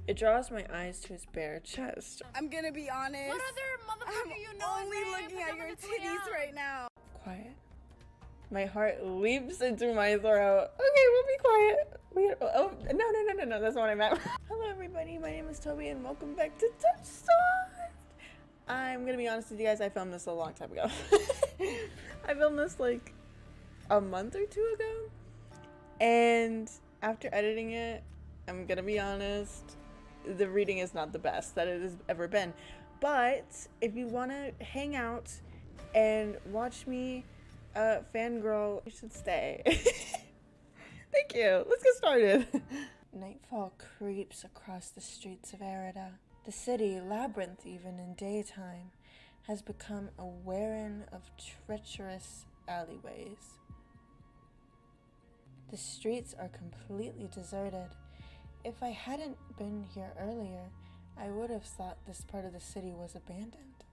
It draws my eyes to his bare chest. I'm gonna be honest. What other motherfucker you know I'm only is looking at your titties right now. Quiet. My heart leaps into my throat. Okay, we'll be quiet. No, that's not what I meant. Hello everybody, my name is Toby and welcome back to TOUCHSTARVED. I'm gonna be honest with you guys, I filmed this a long time ago. I filmed this like a month or two ago. And after editing it, I'm gonna be honest, the reading is not the best that it has ever been. But if you wanna hang out and watch me fangirl, you should stay. Thank you. Let's get started. Nightfall creeps across the streets of Arida. The city, labyrinth even in daytime, has become a warren of treacherous alleyways. The streets are completely deserted. If I hadn't been here earlier, I would have thought this part of the city was abandoned.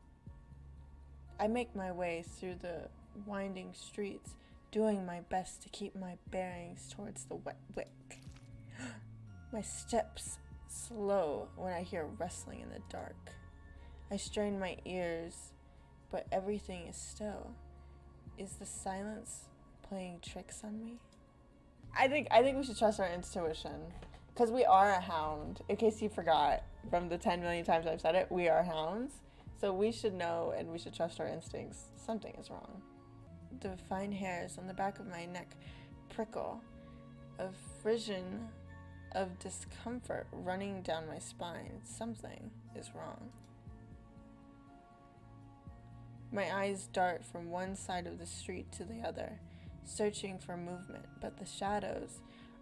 I make my way through the winding streets, doing my best to keep my bearings towards the wet wick. My steps slow when I hear rustling in the dark. I strain my ears, but everything is still. Is the silence playing tricks on me? I think we should trust our intuition, because we are a hound. In case you forgot from the 10 million times I've said it, we are hounds. So we should know and we should trust our instincts. Something is wrong. The fine hairs on the back of my neck prickle, a frisson of discomfort running down my spine. Something is wrong. My eyes dart from one side of the street to the other, searching for movement, but the shadows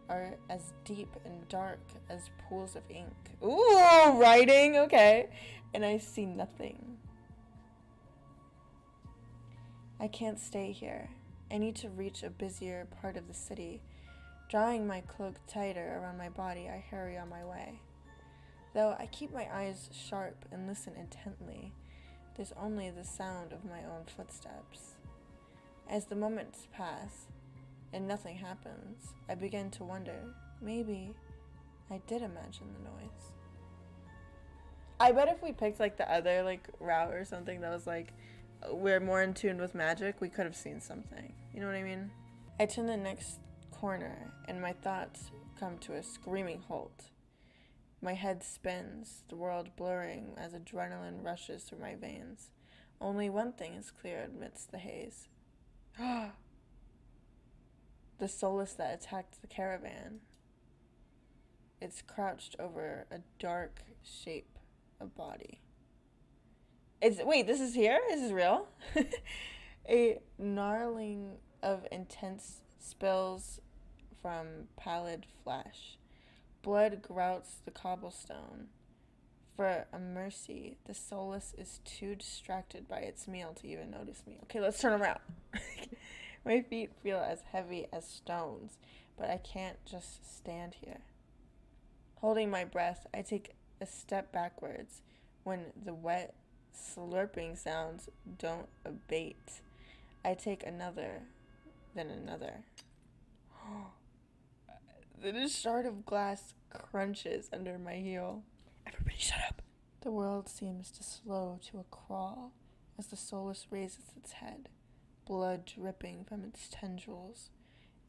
are as deep and dark as pools of ink. Ooh, writing, okay. And I see nothing. I can't stay here. I need to reach a busier part of the city. Drawing my cloak tighter around my body, I hurry on my way. Though I keep my eyes sharp and listen intently, there's only the sound of my own footsteps. As the moments pass and nothing happens, I begin to wonder, maybe I did imagine the noise. I bet if we picked like the other like route or something that was like we're more in tune with magic, we could have seen something. You know what I mean? I turn the next corner and my thoughts come to a screaming halt. My head spins, the world blurring as adrenaline rushes through my veins. Only one thing is clear amidst the haze. The soulless that attacked the caravan. It's crouched over a dark shape of body. Wait, this is here? This is real? A gnarling of intense spills from pallid flesh. Blood grouts the cobblestone. For a mercy, the soulless is too distracted by its meal to even notice me. Okay, let's turn around. My feet feel as heavy as stones, but I can't just stand here. Holding my breath, I take a step backwards when the wet, slurping sounds don't abate. I take another, then another. Then a shard of glass crunches under my heel. Everybody shut up. The world seems to slow to a crawl as the soulless raises its head, blood dripping from its tendrils,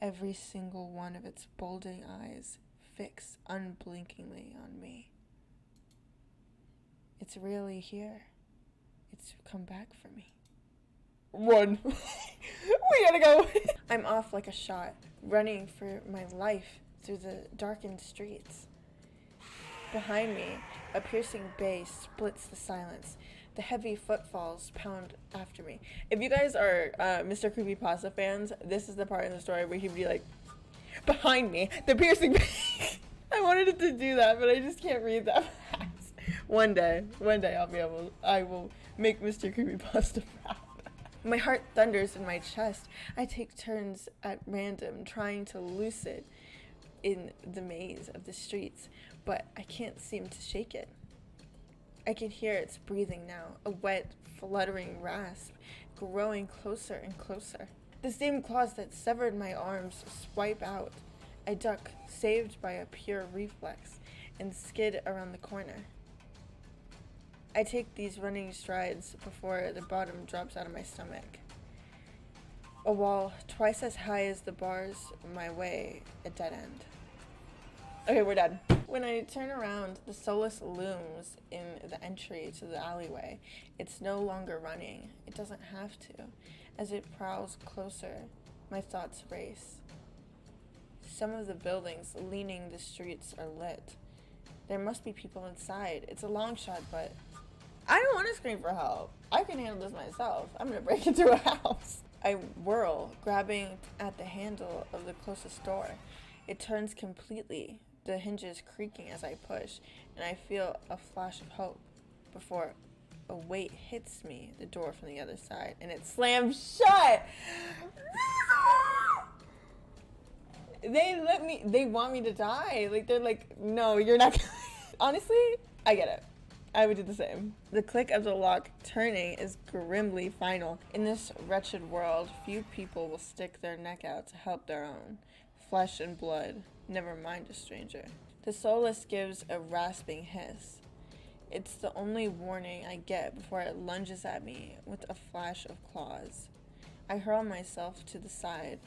every single one of its bulging eyes fixed unblinkingly on me. It's really here. It's come back for me. Run! We gotta go! I'm off like a shot, running for my life through the darkened streets. Behind me, a piercing bass splits the silence. The heavy footfalls pound after me. If you guys are Mr. Creepypasta fans, this is the part in the story where he'd be like, behind me, the piercing bass. I wanted it to do that, but I just can't read that fast. One day I will make Mr. Creepypasta proud. My heart thunders in my chest. I take turns at random trying to loose it in the maze of the streets, but I can't seem to shake it. I can hear its breathing now, a wet, fluttering rasp, growing closer and closer. The same claws that severed my arms swipe out. I duck, saved by a pure reflex. and skid around the corner. I take these running strides before the bottom drops out of my stomach. A wall twice as high as the bars my way, a dead end. Okay, we're done. When I turn around, the Solus looms in the entry to the alleyway. It's no longer running. It doesn't have to. As it prowls closer, my thoughts race. Some of the buildings leaning the streets are lit. There must be people inside. It's a long shot, but I don't want to scream for help. I can handle this myself. I'm gonna break into a house. I whirl, grabbing at the handle of the closest door. It turns completely, the hinges creaking as I push, and I feel a flash of hope before a weight hits me, the door from the other side, and it slams shut. They want me to die. Like, they're like, no, you're not gonna. Honestly, I get it. I would do the same. The click of the lock turning is grimly final. In this wretched world, few people will stick their neck out to help their own. Flesh and blood, never mind a stranger. The Solus gives a rasping hiss. It's the only warning I get before it lunges at me with a flash of claws. I hurl myself to the side,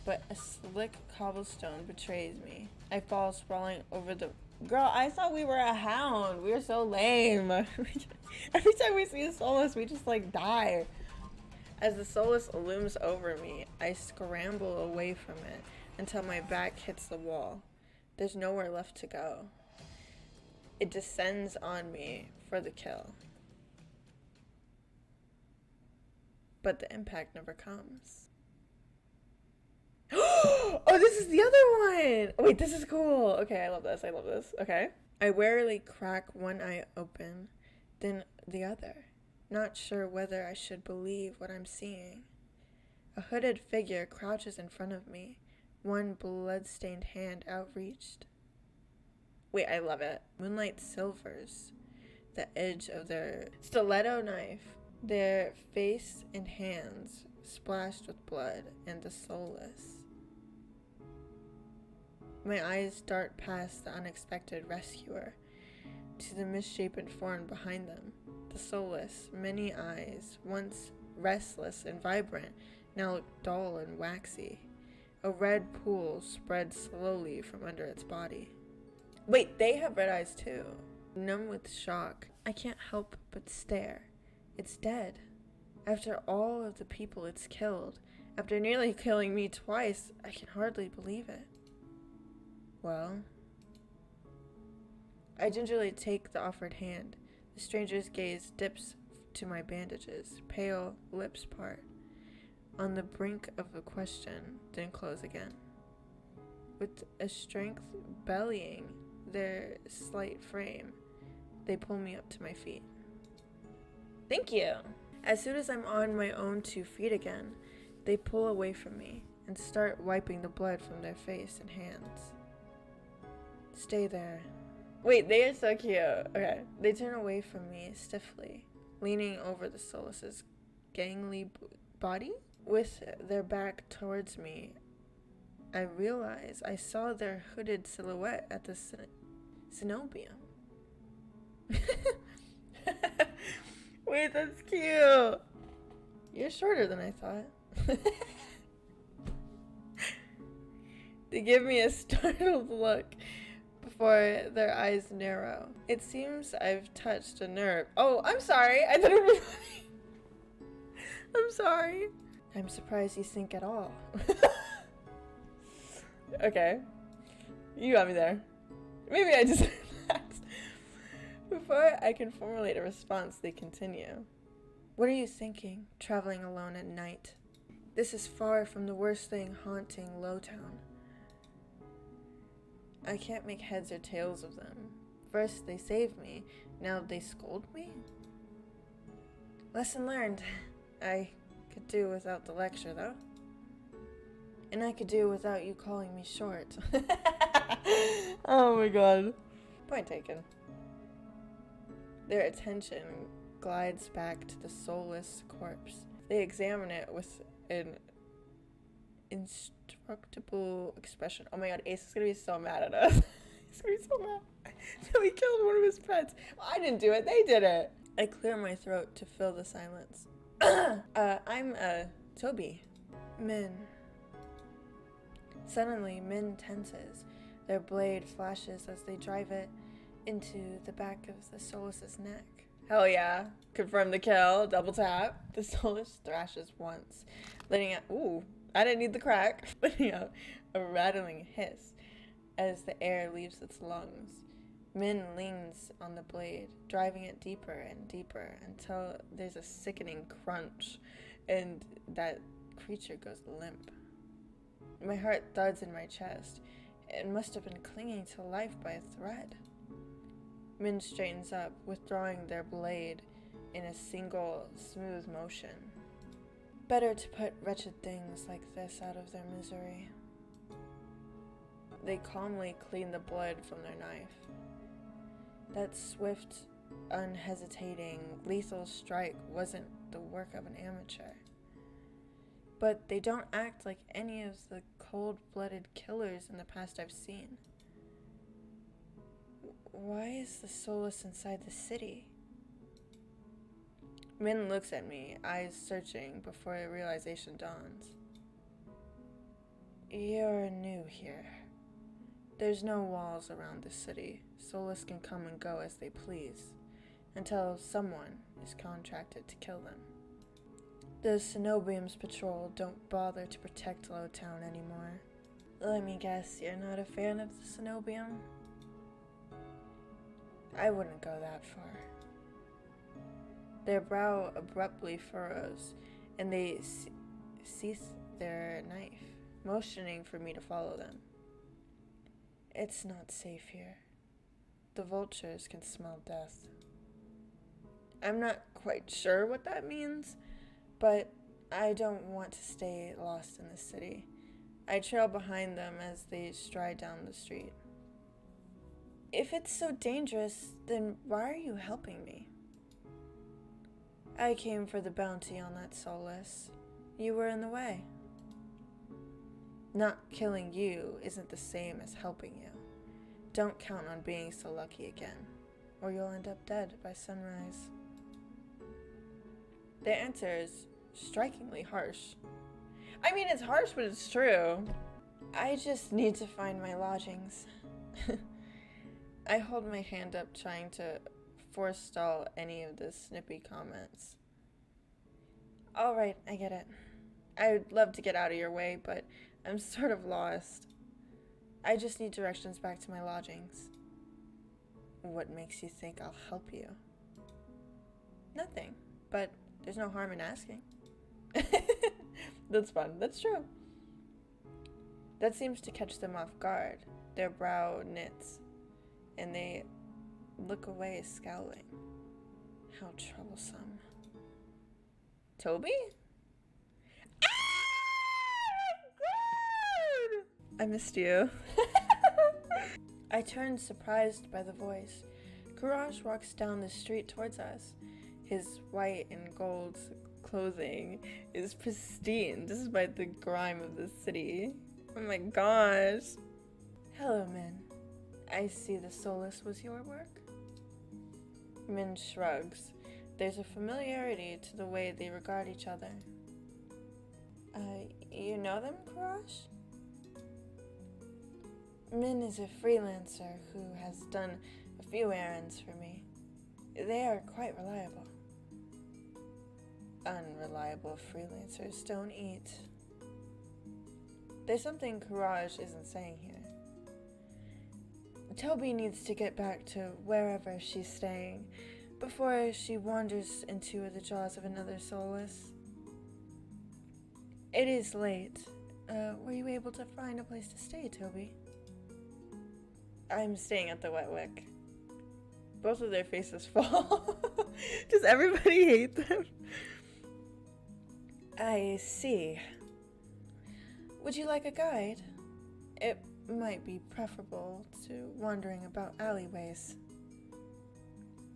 but a slick cobblestone betrays me. I fall sprawling over the... Girl, I thought we were a hound. We were so lame. Every time we see a Solus, we just like die. As the Solus looms over me, I scramble away from it until my back hits the wall. There's nowhere left to go. It descends on me for the kill. But the impact never comes. Oh, this is the other one! Wait, this is cool. Okay, I love this. Okay. I warily crack one eye open, then the other, not sure whether I should believe what I'm seeing. A hooded figure crouches in front of me, one blood-stained hand outreached. Wait, I love it. Moonlight silvers the edge of their stiletto knife, their face and hands splashed with blood, and the Solus. My eyes dart past the unexpected rescuer to the misshapen form behind them. The Solus, many eyes, once restless and vibrant, now look dull and waxy. A red pool spreads slowly from under its body. Wait, they have red eyes too. Numb with shock, I can't help but stare. It's dead. After all of the people it's killed, after nearly killing me twice, I can hardly believe it. Well, I gingerly take the offered hand. The stranger's gaze dips to my bandages. Pale lips part. On the brink of a question, then close again. With a strength bellying their slight frame, they pull me up to my feet. Thank you! As soon as I'm on my own 2 feet again, they pull away from me and start wiping the blood from their face and hands. Stay there. Wait, they are so cute. Okay. They turn away from me stiffly, leaning over the Solus's gangly body. With their back towards me, I realize I saw their hooded silhouette at the cenobium. Wait, that's cute. You're shorter than I thought. They give me a startled look before their eyes narrow. It seems I've touched a nerve. Oh, I'm sorry. I thought it would be funny. I'm sorry. I'm surprised you think at all. Okay. You got me there. Maybe I just relaxed. Before I can formulate a response, they continue. What are you thinking, traveling alone at night? This is far from the worst thing haunting Lowtown. I can't make heads or tails of them. First they saved me, now they scold me? Lesson learned. I could do without the lecture, though. And I could do without you calling me short. Oh my god. Point taken. Their attention glides back to the soulless corpse. They examine it with an indestructible expression. Oh my god, Ace is gonna be so mad at us. He's gonna be so mad. Toby killed one of his pets. I didn't do it, they did it. I clear my throat to fill the silence. I'm Toby. Min. Suddenly, Min tenses. Their blade flashes as they drive it into the back of the Solus's neck. Hell yeah. Confirm the kill. Double tap. The Solus thrashes once, letting out... Ooh, I didn't need the crack. Letting out a rattling hiss as the air leaves its lungs. Min leans on the blade, driving it deeper and deeper until there's a sickening crunch and that creature goes limp. My heart thuds in my chest. It must have been clinging to life by a thread. Min straightens up, withdrawing their blade in a single, smooth motion. Better to put wretched things like this out of their misery. They calmly clean the blood from their knife. That swift, unhesitating, lethal strike wasn't the work of an amateur. But they don't act like any of the cold-blooded killers in the past I've seen. Why is the Solus inside the city? Min looks at me, eyes searching before a realization dawns. You're new here. There's no walls around the city. Solus can come and go as they please, until someone is contracted to kill them. The Cenobium's patrol don't bother to protect Lowtown anymore. Let me guess, you're not a fan of the Cenobium? I wouldn't go that far. Their brow abruptly furrows, and they cease their knife, motioning for me to follow them. It's not safe here. The vultures can smell death. I'm not quite sure what that means, but I don't want to stay lost in the city. I trail behind them as they stride down the street. If it's so dangerous, then why are you helping me? I came for the bounty on that Solus. You were in the way. Not killing you isn't the same as helping you. Don't count on being so lucky again, or you'll end up dead by sunrise. The answer is strikingly harsh. I mean, it's harsh, but it's true. I just need to find my lodgings. I hold my hand up, trying to forestall any of the snippy comments. Alright, I get it. I'd love to get out of your way, but I'm sort of lost. I just need directions back to my lodgings. What makes you think I'll help you? Nothing, but there's no harm in asking. That's fun. That's true. That seems to catch them off guard. Their brow knits, and they look away, scowling. How troublesome. Toby? I missed you. I turned, surprised by the voice. Courage walks down the street towards us. His white and gold clothing is pristine despite the grime of the city. Oh my gosh. Hello, Min. I see the Solus was your work. Min shrugs. There's a familiarity to the way they regard each other. You know them, Courage? Min is a freelancer who has done a few errands for me. They are quite reliable. Unreliable freelancers don't eat. There's something Courage isn't saying here. Toby needs to get back to wherever she's staying before she wanders into the jaws of another Solus. It is late. Were you able to find a place to stay, Toby? I'm staying at the Wet Wick. Both of their faces fall. Does everybody hate them? I see. Would you like a guide? It might be preferable to wandering about alleyways.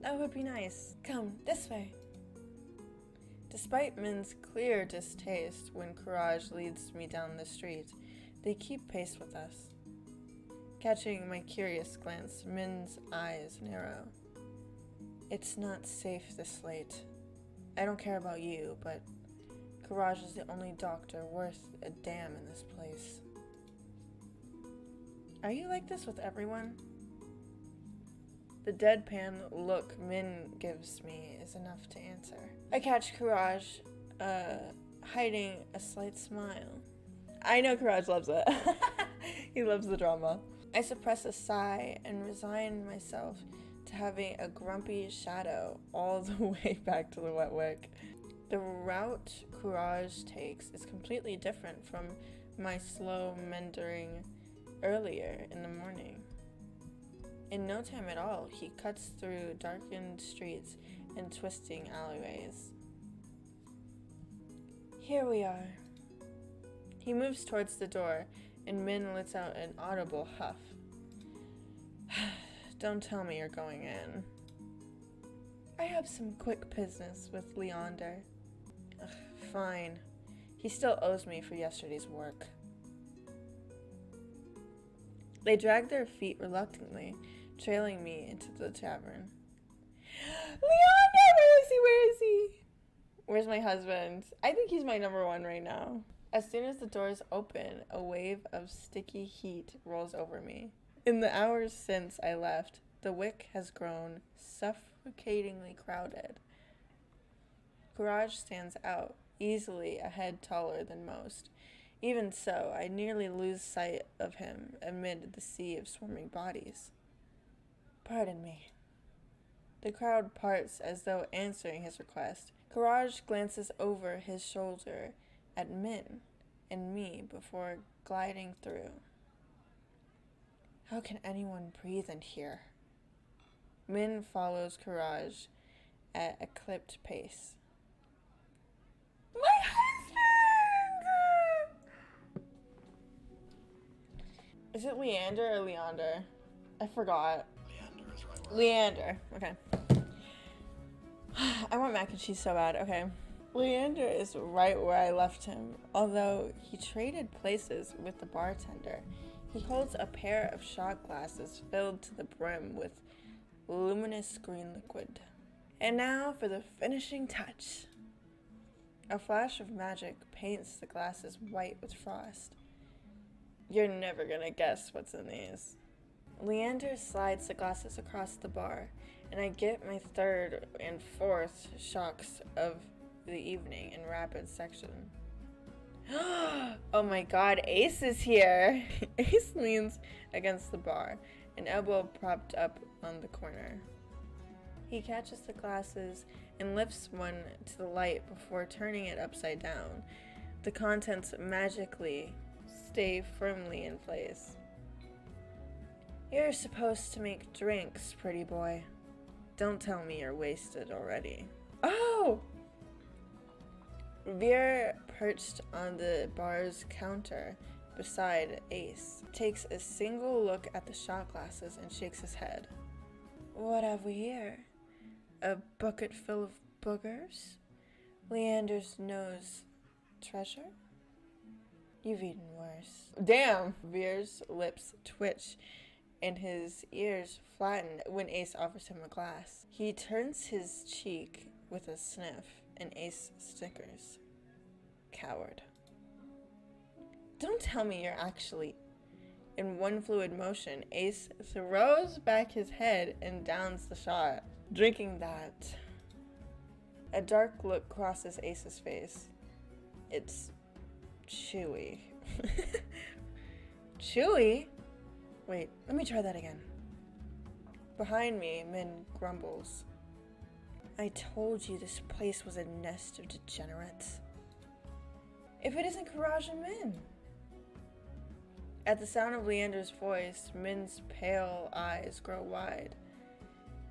That would be nice. Come, this way. Despite Min's clear distaste when Courage leads me down the street, they keep pace with us. Catching my curious glance, Min's eyes narrow. It's not safe this late. I don't care about you, but Courage is the only doctor worth a damn in this place. Are you like this with everyone? The deadpan look Min gives me is enough to answer. I catch Courage, hiding a slight smile. I know Courage loves it. He loves the drama. I suppress a sigh and resign myself to having a grumpy shadow all the way back to the wet wick. The route Courage takes is completely different from my slow meandering earlier in the morning. In no time at all, he cuts through darkened streets and twisting alleyways. Here we are. He moves towards the door, and Min lets out an audible huff. Don't tell me you're going in. I have some quick business with Leander. Ugh, fine. He still owes me for yesterday's work. They drag their feet reluctantly, trailing me into the tavern. Leander! Where is he? Where's my husband? I think he's my number one right now. As soon as the doors open, a wave of sticky heat rolls over me. In the hours since I left, the wick has grown suffocatingly crowded. Courage stands out, easily a head taller than most. Even so, I nearly lose sight of him amid the sea of swarming bodies. Pardon me. The crowd parts as though answering his request. Courage glances over his shoulder at Min and me before gliding through. How can anyone breathe in here? Min follows Courage at a clipped pace. My husband! Is it Leander or Leander? I forgot. Leander is right. Leander. Okay. I want mac and cheese so bad. Okay. Leander is right where I left him, although he traded places with the bartender. He holds a pair of shot glasses filled to the brim with luminous green liquid. And now for the finishing touch. A flash of magic paints the glasses white with frost. You're never gonna guess what's in these. Leander slides the glasses across the bar, and I get my third and fourth shocks of the evening in rapid section. Oh my god, Ace is here! Ace leans against the bar, an elbow propped up on the corner. He catches the glasses and lifts one to the light before turning it upside down. The contents magically stay firmly in place. You're supposed to make drinks, pretty boy. Don't tell me you're wasted already. Oh! Veer, perched on the bar's counter beside Ace, takes a single look at the shot glasses and shakes his head. What have we here? A bucket full of boogers? Leander's nose treasure? You've eaten worse. Damn! Veer's lips twitch and his ears flatten when Ace offers him a glass. He turns his cheek with a sniff, and Ace snickers. Coward. Don't tell me you're actually... In one fluid motion, Ace throws back his head and downs the shot. Drinking that. A dark look crosses Ace's face. It's chewy. Chewy? Wait, let me try that again. Behind me, Min grumbles. I told you this place was a nest of degenerates. If it isn't Courage and Min. At the sound of Leander's voice, Min's pale eyes grow wide.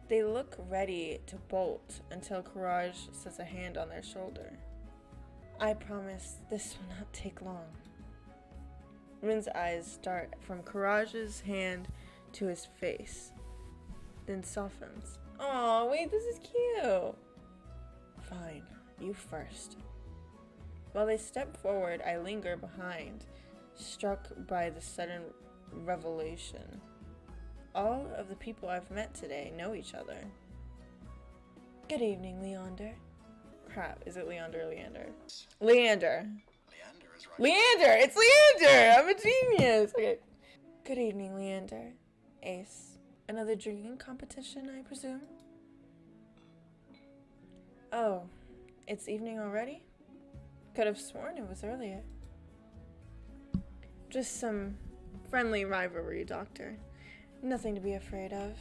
They look ready to bolt until Courage sets a hand on their shoulder. I promise this will not take long. Min's eyes dart from Courage's hand to his face, then softens. Oh, wait, this is cute. Fine, you first. While they step forward, I linger behind, struck by the sudden revelation. All of the people I've met today know each other. Good evening, Leander. Crap, is it Leander or Leander? Leander. Leander is right. Leander! It's Leander! I'm a genius! Okay. Good evening, Leander. Ace. Another drinking competition, I presume? Oh, it's evening already? Could have sworn it was earlier. Just some friendly rivalry, Doctor. Nothing to be afraid of.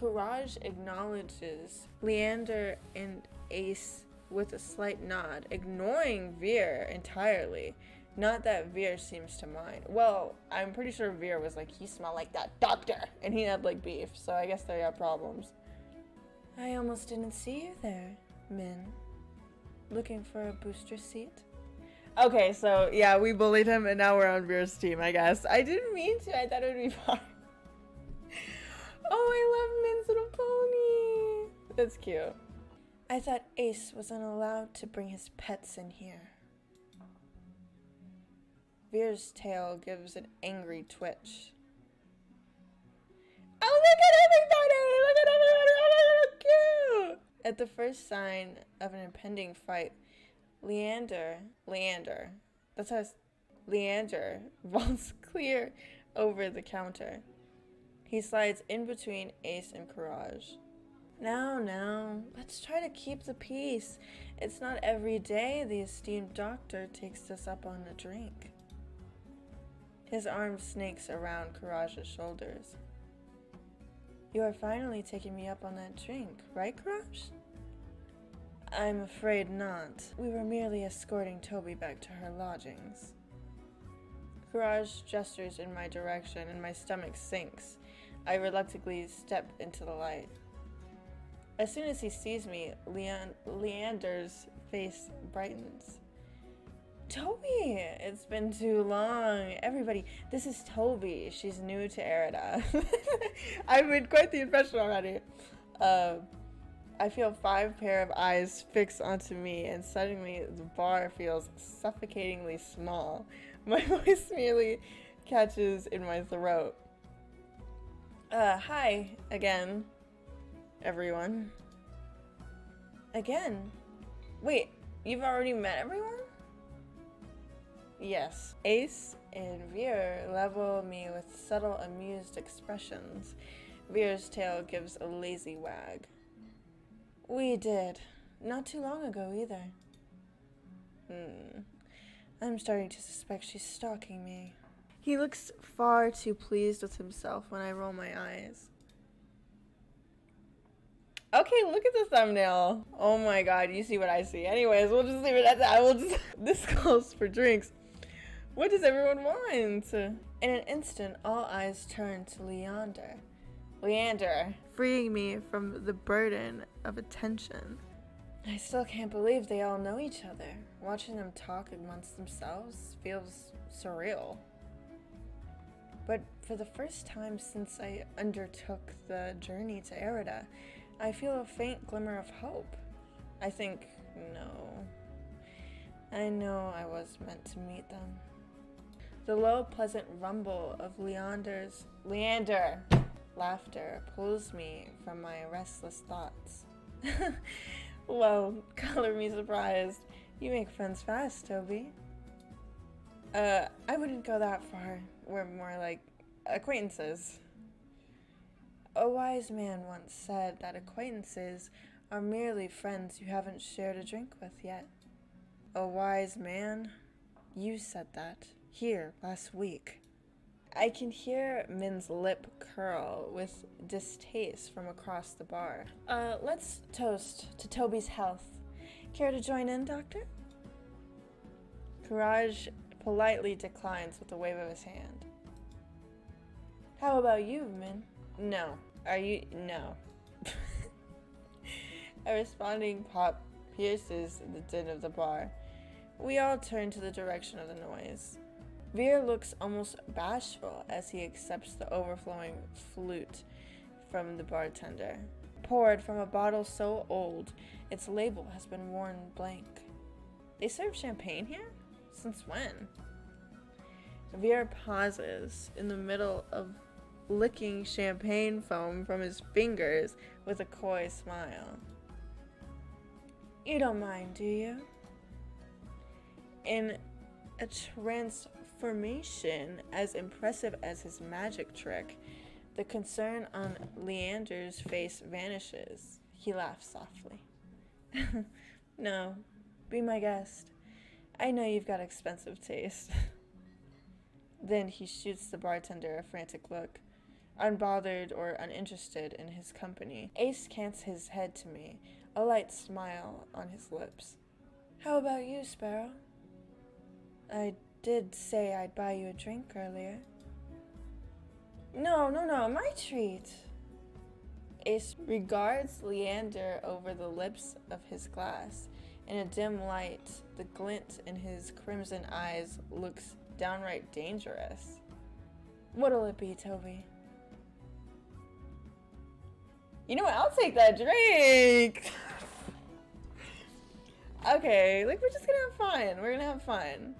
Courage acknowledges Leander and Ace with a slight nod, ignoring Veer entirely. Not that Veer seems to mind. Well, I'm pretty sure Veer was like, "You smell like that doctor," and he had like beef, so I guess they have problems. I almost didn't see you there, Min. Looking for a booster seat? Okay, so yeah, we bullied him and now we're on Veer's team, I guess. I didn't mean to, I thought it would be fun. Oh, I love Min's little pony. That's cute. I thought Ace wasn't allowed to bring his pets in here. Veer's tail gives an angry twitch. Oh, look at everybody! Look at everybody! Oh, look cute! At the first sign of an impending fight, Leander vaults clear over the counter. He slides in between Ace and Courage. Now, let's try to keep the peace. It's not every day the esteemed doctor takes us up on a drink. His arm snakes around Courage's shoulders. You are finally taking me up on that drink, right, Courage? I'm afraid not. We were merely escorting Toby back to her lodgings. Courage gestures in my direction and my stomach sinks. I reluctantly step into the light. As soon as he sees me, Leander's face brightens. Toby! It's been too long. Everybody, this is Toby. She's new to Erida. I've made quite the impression already. I feel 5 pair of eyes fixed onto me, and suddenly the bar feels suffocatingly small. My voice merely catches in my throat. Hi again, everyone. Again? Wait, you've already met everyone? Yes. Ace and Veer level me with subtle, amused expressions. Veer's tail gives a lazy wag. We did. Not too long ago, either. I'm starting to suspect she's stalking me. He looks far too pleased with himself when I roll my eyes. Okay, look at the thumbnail. Oh my god, you see what I see. Anyways, we'll just leave it at that. This calls for drinks. What does everyone want? In an instant, all eyes turn to Leander, freeing me from the burden of attention. I still can't believe they all know each other. Watching them talk amongst themselves feels surreal. But for the first time since I undertook the journey to Erida, I feel a faint glimmer of hope. I think, no. I know I was meant to meet them. The low, pleasant rumble of Leander laughter pulls me from my restless thoughts. Whoa, color me surprised. You make friends fast, Toby. I wouldn't go that far. We're more like acquaintances. A wise man once said that acquaintances are merely friends you haven't shared a drink with yet. A wise man? You said that. Here, last week. I can hear Min's lip curl with distaste from across the bar. Let's toast to Toby's health. Care to join in, Doctor? Courage politely declines with a wave of his hand. How about you, Min? No. Are you? No. A responding pop pierces the din of the bar. We all turn to the direction of the noise. Veer looks almost bashful as he accepts the overflowing flute from the bartender, poured from a bottle so old its label has been worn blank. They serve champagne here? Since when? Veer pauses in the middle of licking champagne foam from his fingers with a coy smile. You don't mind, do you? In a transformation as impressive as his magic trick, the concern on Leander's face vanishes. He laughs softly. No, be my guest. I know you've got expensive taste. Then he shoots the bartender a frantic look, unbothered or uninterested in his company. Ace cants his head to me, a light smile on his lips. How about you, Sparrow? I did say I'd buy you a drink earlier. No, my treat. Ace regards Leander over the lips of his glass. In a dim light, the glint in his crimson eyes looks downright dangerous. What'll it be, Toby? You know what? I'll take that drink. Okay, like, we're just gonna have fun. We're gonna have fun.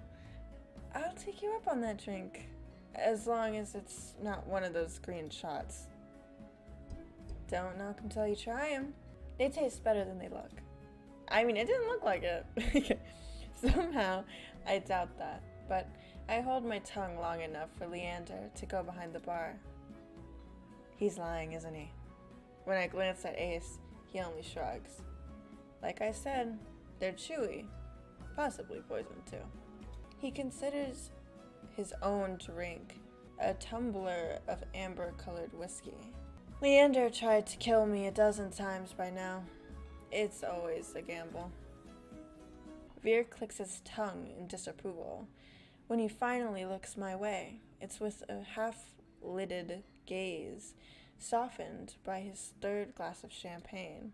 I'll take you up on that drink. As long as it's not one of those green shots. Don't knock 'em till you try 'em. They taste better than they look. I mean, it didn't look like it. Somehow, I doubt that. But I hold my tongue long enough for Leander to go behind the bar. He's lying, isn't he? When I glance at Ace, he only shrugs. Like I said, they're chewy. Possibly poisoned, too. He considers his own drink a tumbler of amber-colored whiskey. Leander tried to kill me 12 times by now. It's always a gamble. Veer clicks his tongue in disapproval. When he finally looks my way, it's with a half-lidded gaze, softened by his third glass of champagne.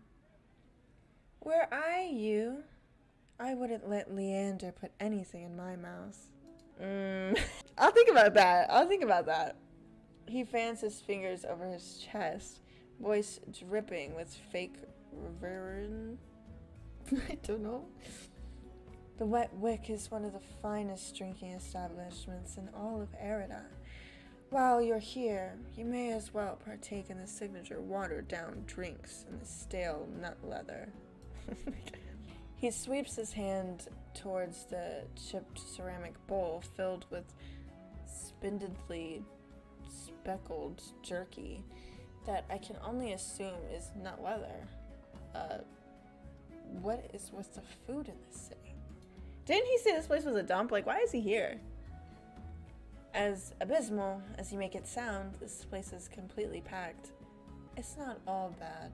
Were I you, I wouldn't let Leander put anything in my mouth. I'll think about that. He fans his fingers over his chest, voice dripping with fake reverend. I don't know. The Wet Wick is one of the finest drinking establishments in all of Arida. While you're here, you may as well partake in the signature watered-down drinks and the stale nut leather. He sweeps his hand towards the chipped ceramic bowl filled with spindly speckled jerky that I can only assume is nut leather. What is with the food in this city? Didn't he say this place was a dump? Like, why is he here? As abysmal as you make it sound, this place is completely packed. It's not all bad.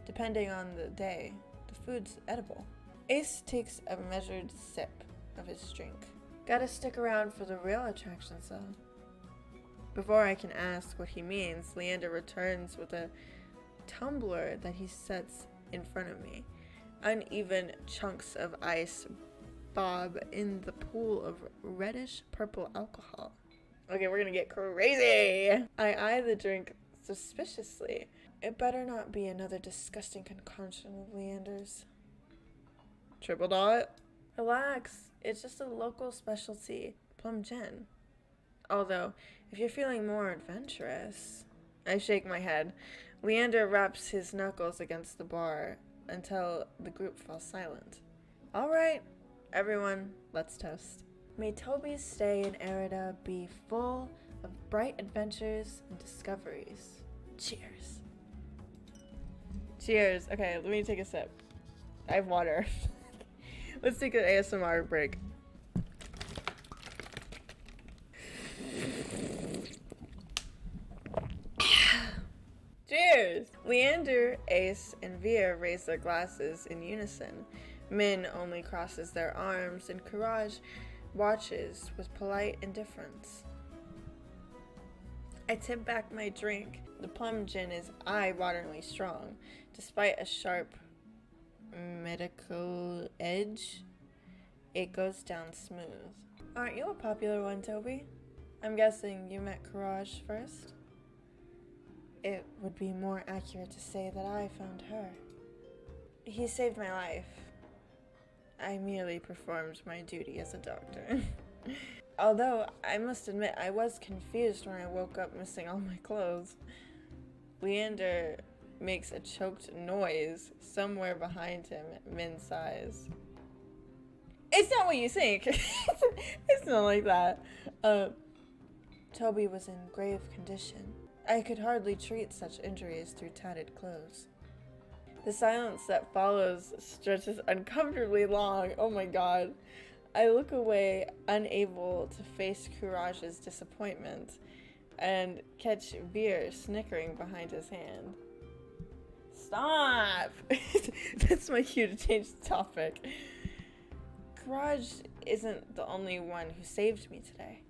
Depending on the day, the food's edible. Ace takes a measured sip of his drink. Gotta stick around for the real attractions, though. Before I can ask what he means, Leander returns with a tumbler that he sets in front of me. Uneven chunks of ice bob in the pool of reddish purple alcohol. Okay, we're gonna get crazy! I eye the drink suspiciously. It better not be another disgusting concoction of Leander's. Triple dot? Relax, it's just a local specialty, plum gin. Although, if you're feeling more adventurous... I shake my head. Leander raps his knuckles against the bar until the group falls silent. Alright, everyone, let's toast. May Toby's stay in Arida be full of bright adventures and discoveries. Cheers. Cheers. Okay, let me take a sip. I have water. Let's take an ASMR break. Cheers! Leander, Ace, and Veer raise their glasses in unison. Min only crosses their arms, and Courage watches with polite indifference. I tip back my drink. The plum gin is eye-wateringly strong, despite a sharp medical edge. It goes down smooth. Aren't you a popular one, Toby? I'm guessing you met Courage first? It would be more accurate to say that I found her. He saved my life. I merely performed my duty as a doctor. Although, I must admit, I was confused when I woke up missing all my clothes. Leander makes a choked noise somewhere behind him, Min sighs. It's not what you think. It's not like that. Toby was in grave condition. I could hardly treat such injuries through tatted clothes. The silence that follows stretches uncomfortably long. Oh my god. I look away, unable to face Courage's disappointment, and catch Veer snickering behind his hand. Stop! That's my cue to change the topic. Courage isn't the only one who saved me today.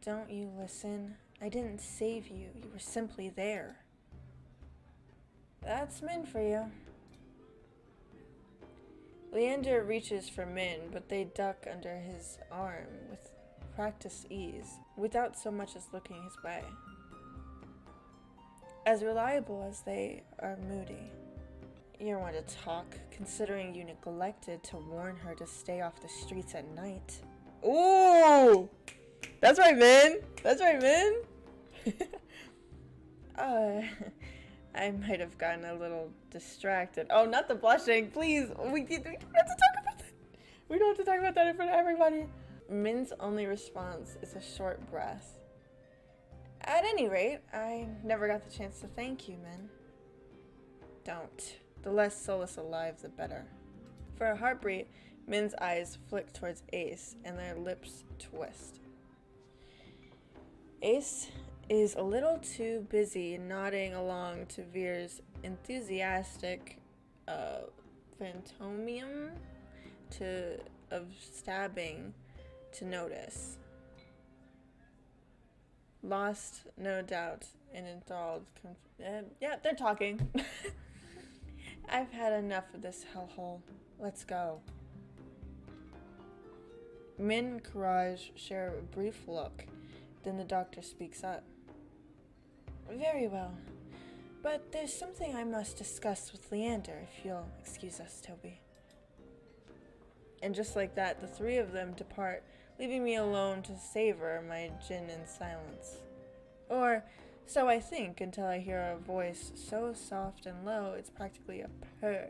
Don't you listen? I didn't save you. You were simply there. That's Min for you. Leander reaches for Min, but they duck under his arm with practiced ease, without so much as looking his way. As reliable as they are moody. You don't want to talk, considering you neglected to warn her to stay off the streets at night. Ooh! That's right, Min! That's right, Min! I might have gotten a little distracted. Oh, not the blushing, please! We don't have to talk about that! We don't have to talk about that in front of everybody! Min's only response is a short breath. At any rate, I never got the chance to thank you, Min. Don't. The less solace alive, the better. For a heartbeat, Min's eyes flick towards Ace, and their lips twist. Ace is a little too busy nodding along to Veer's enthusiastic phantomium of stabbing to notice. Lost, no doubt, and enthralled. Yeah, they're talking. I've had enough of this hellhole. Let's go. Min and Courage share a brief look. Then the doctor speaks up. Very well. But there's something I must discuss with Leander, if you'll excuse us, Toby. And just like that, the three of them depart, leaving me alone to savor my gin in silence. Or so I think, until I hear a voice so soft and low it's practically a purr.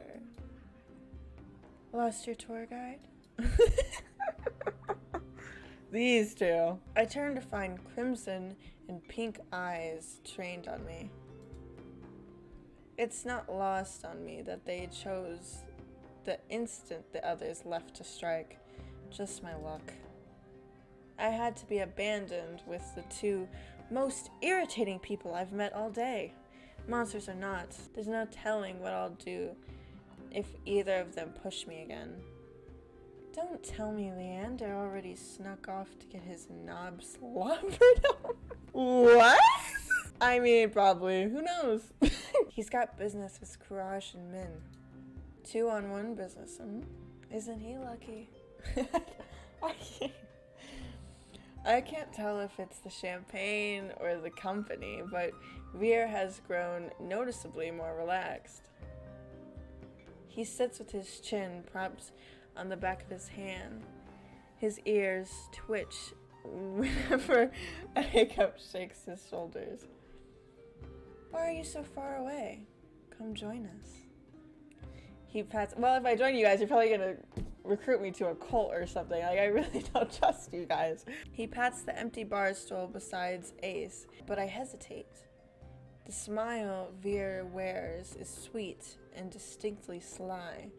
Lost your tour guide? These two. I turn to find crimson and pink eyes trained on me. It's not lost on me that they chose the instant the others left to strike. Just my luck. I had to be abandoned with the two most irritating people I've met all day. Monsters or not, there's no telling what I'll do if either of them push me again. Don't tell me Leander already snuck off to get his knob slobbered on. What? I mean, probably. Who knows? He's got business with Courage and Min. 2-on-1 business, Isn't he lucky? I can't tell if it's the champagne or the company, but Veer has grown noticeably more relaxed. He sits with his chin propped on the back of his hand. His ears twitch whenever a hiccup shakes his shoulders. Why are you so far away? Come join us. He pats. Well, if I join you guys, you're probably gonna recruit me to a cult or something. Like, I really don't trust you guys. He pats the empty bar stool beside Ace, but I hesitate. The smile Veer wears is sweet and distinctly sly,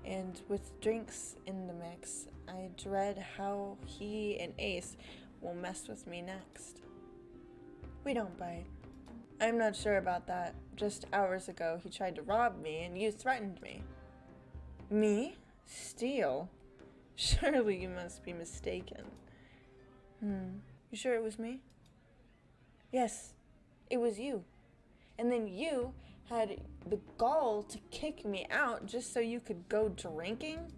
and with drinks in the mix, I dread how he and Ace will mess with me next. We don't bite. I'm not sure about that. Just hours ago, he tried to rob me, and you threatened me. Me? Steal? Surely you must be mistaken. You sure it was me? Yes, it was you. And then you had the gall to kick me out just so you could go drinking?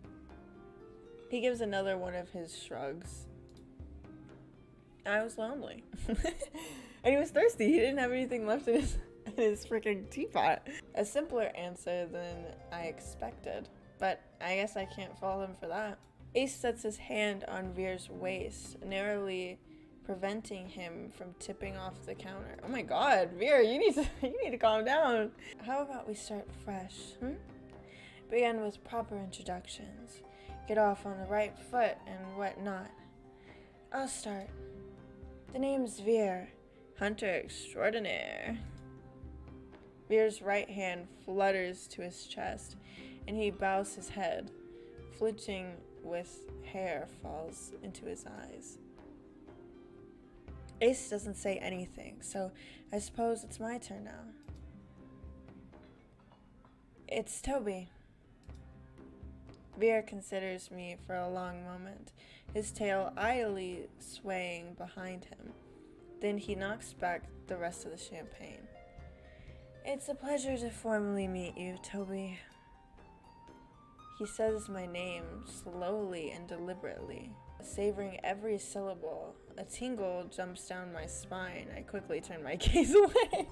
He gives another one of his shrugs. I was lonely. And he was thirsty. He didn't have anything left in his freaking teapot. A simpler answer than I expected. But I guess I can't fault him for that. Ace sets his hand on Veer's waist, narrowly preventing him from tipping off the counter. Oh my god, Veer, you need to calm down. How about we start fresh, Begin with proper introductions. Get off on the right foot and whatnot. I'll start. The name's Veer, hunter extraordinaire. Veer's right hand flutters to his chest, and he bows his head. Flinching with hair falls into his eyes. Ace doesn't say anything, so I suppose it's my turn now. It's Toby. Veer considers me for a long moment, his tail idly swaying behind him. Then he knocks back the rest of the champagne. It's a pleasure to formally meet you, Toby. He says my name slowly and deliberately, savoring every syllable. A tingle jumps down my spine. I quickly turn my gaze away.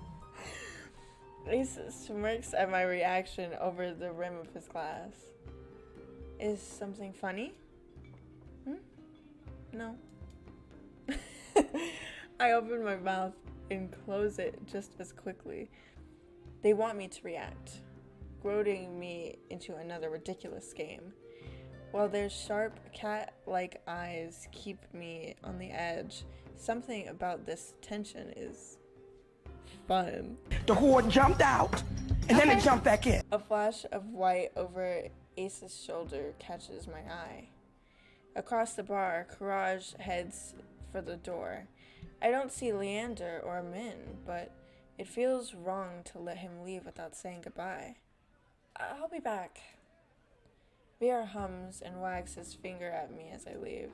Ace smirks at my reaction over the rim of his glass. Is something funny? No. I open my mouth and close it just as quickly. They want me to react, goading me into another ridiculous game. While their sharp cat-like eyes keep me on the edge, something about this tension is fun. The horde jumped out, and then it jumped back in. A flash of white over Ace's shoulder catches my eye. Across the bar, Courage heads for the door. I don't see Leander or Min, but it feels wrong to let him leave without saying goodbye. I'll be back. Veer hums and wags his finger at me as I leave.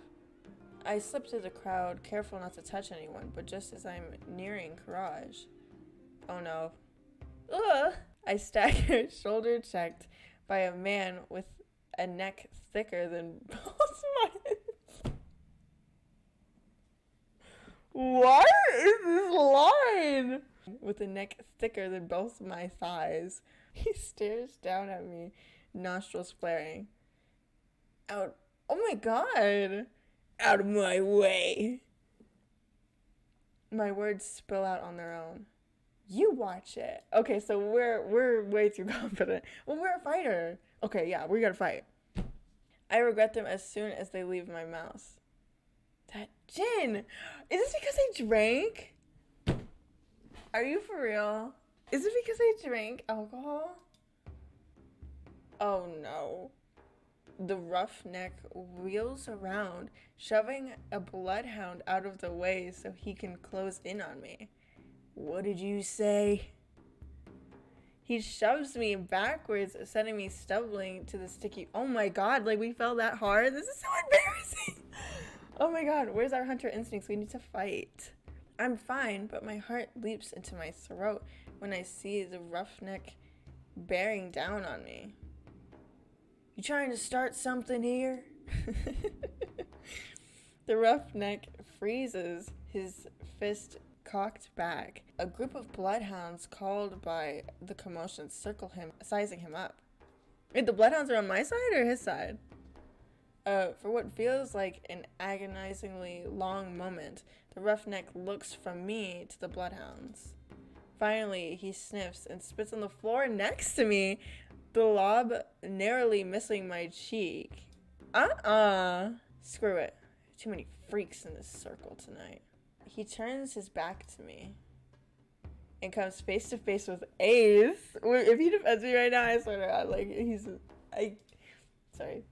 I slip through the crowd, careful not to touch anyone, but just as I'm nearing Courage. Oh no. Ugh! I stagger, shoulder checked by a man with a neck thicker than both my... What is this line? With a neck thicker than both my thighs. He stares down at me, nostrils flaring. Out. Oh my god. Out of my way. My words spill out on their own. You watch it. Okay, so we're way too confident. Well, we're a fighter. Okay, yeah, we gotta fight. I regret them as soon as they leave my mouth. That gin. Is this because I drank? Are you for real? Is it because I drank alcohol? Oh no. The roughneck wheels around, shoving a bloodhound out of the way so he can close in on me. What did you say? He shoves me backwards, sending me stumbling to the sticky... Oh my god, like we fell that hard? This is so embarrassing! Oh my god, where's our hunter instincts? We need to fight. I'm fine, but my heart leaps into my throat when I see the roughneck bearing down on me. You trying to start something here? The roughneck freezes, his fist cocked back. A group of bloodhounds called by the commotion circle him, sizing him up. Wait, the bloodhounds are on my side or his side? For what feels like an agonizingly long moment, the roughneck looks from me to the bloodhounds. Finally, he sniffs and spits on the floor next to me, the lob narrowly missing my cheek. Screw it. Too many freaks in this circle tonight. He turns his back to me and comes face to face with Ace. If he defends me right now, I swear to God, like, sorry.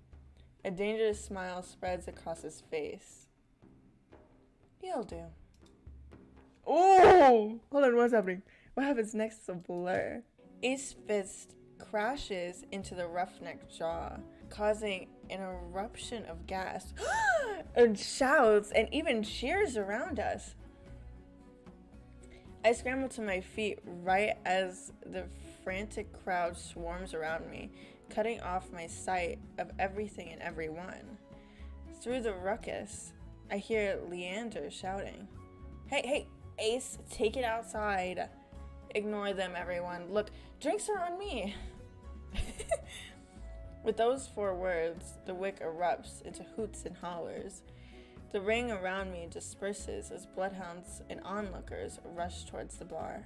A dangerous smile spreads across his face. You'll do. Oh! Hold on, what's happening? What happens next is a blur. Ace's fist crashes into the roughneck jaw, causing an eruption of gas and shouts and even cheers around us. I scramble to my feet right as the frantic crowd swarms around me, cutting off my sight of everything and everyone. Through the ruckus, I hear Leander shouting, Hey, Ace, take it outside. Ignore them, everyone. Look, drinks are on me. With those 4 words, the wick erupts into hoots and hollers. The ring around me disperses as bloodhounds and onlookers rush towards the bar.